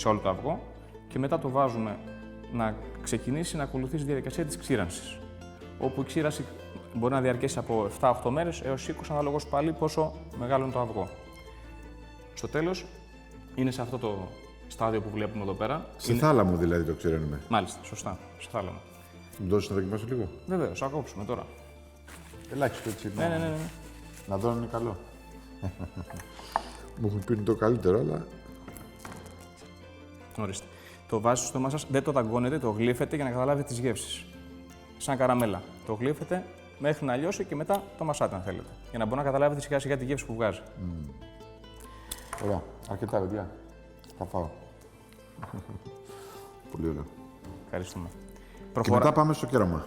σε όλο το αυγό και μετά το βάζουμε να ξεκινήσει να ακολουθήσει τη διαδικασία της ξύρανσης. Όπου η ξύρανση μπορεί να διαρκέσει από 7-8 μέρες έως 20, ανάλογος πάλι πόσο μεγάλο είναι το αυγό. Στο τέλος, είναι σε αυτό το στάδιο που βλέπουμε εδώ πέρα. Σε θάλαμο δηλαδή το ξηραίνουμε. Μάλιστα, σωστά. Σε θάλαμο. Μου δώσεις να δοκιμάσω λίγο. Βεβαίως, θα κόψουμε τώρα. Ελάχιστο έτσι. Ναι. Να δω αν είναι καλό. Μου έχουν πει είναι το καλύτερο, αλλά. Ορίστε. Το βάζετε στο στόμα σας, δεν το δαγκώνετε, το γλύφετε για να καταλάβετε τις γεύσεις. Σαν καραμέλα. Το γλύφετε μέχρι να λιώσει και μετά το μασάτε αν θέλετε. Για να μπορείτε να καταλάβετε σιγά σιγά τη γεύση που βγάζει. Ωραία. Αρκετά, παιδιά. Θα φάω. Πολύ ωραίο. Ευχαριστούμε. Και μετά πάμε στο κέραμα.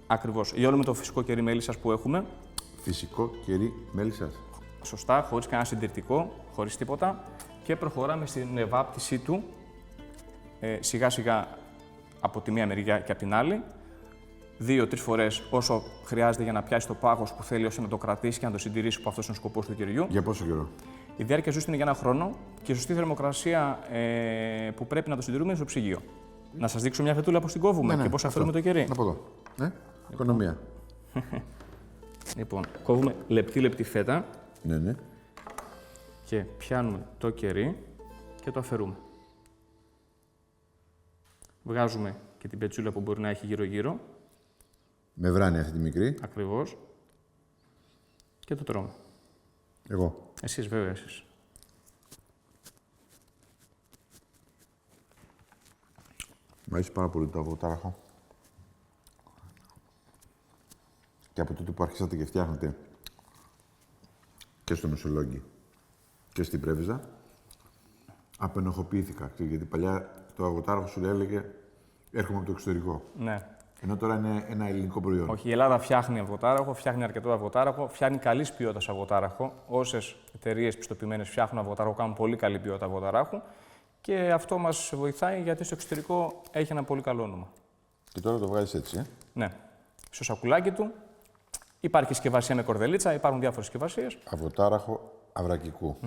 Ακριβώς. Λιώνουμε το φυσικό κερί μέλισσας που έχουμε. Φυσικό κερί μέλισσας. Σωστά, χωρίς κανένα συντηρητικό, χωρίς τίποτα. Και προχωράμε στην ευάπτισή του σιγά σιγά από τη μία μεριά και από την άλλη. 2-3 φορές όσο χρειάζεται για να πιάσει το πάγος που θέλει, ώστε να το κρατήσει και να το συντηρήσει, που αυτός είναι ο σκοπός του κεριού. Για πόσο καιρό? Η διάρκεια ζωής του είναι για 1 χρόνο και η σωστή θερμοκρασία που πρέπει να το συντηρούμε είναι στο ψυγείο. Να σας δείξω μια φετούλα πώς την κόβουμε και πώς αφαιρούμε το κερί. Από εδώ. Ναι, οικονομία. Λοιπόν, κόβουμε λεπτή φέτα Ναι. και πιάνουμε το κερί και το αφαιρούμε. Βγάζουμε και την πετσούλα που μπορεί να έχει γύρω-γύρω. Με βράνη αυτή τη μικρή. Ακριβώς. Και το τρώμε. Εγώ. Εσείς, βέβαια, εσείς. Μ' αρέσει πάρα πολύ το αυγοτάραχο. Και από τότε που αρχίσατε και φτιάχνετε και στο Μεσολόγγι και στην Πρέβεζα, απενοχοποιήθηκα. Γιατί παλιά το αυγοτάραχο σου έλεγε έρχομαι από το εξωτερικό. Ναι. Ενώ τώρα είναι ένα ελληνικό προϊόν. Όχι, η Ελλάδα φτιάχνει αυγοτάραχο, φτιάχνει αρκετό αυγοτάραχο, φτιάχνει καλής ποιότητας αυγοτάραχο. Όσες εταιρείες πιστοποιημένες φτιάχνουν αυγοτάραχο, κάνουν πολύ καλή ποιότητα αυγοτάραχου. Και αυτό μας βοηθάει γιατί στο εξωτερικό έχει ένα πολύ καλό όνομα. Και τώρα το βγάζεις έτσι, Ναι. Στο σακουλάκι του υπάρχει συσκευασία με κορδελίτσα, υπάρχουν διάφορες συσκευασίες. Αυγοτάραχο αυρακικού.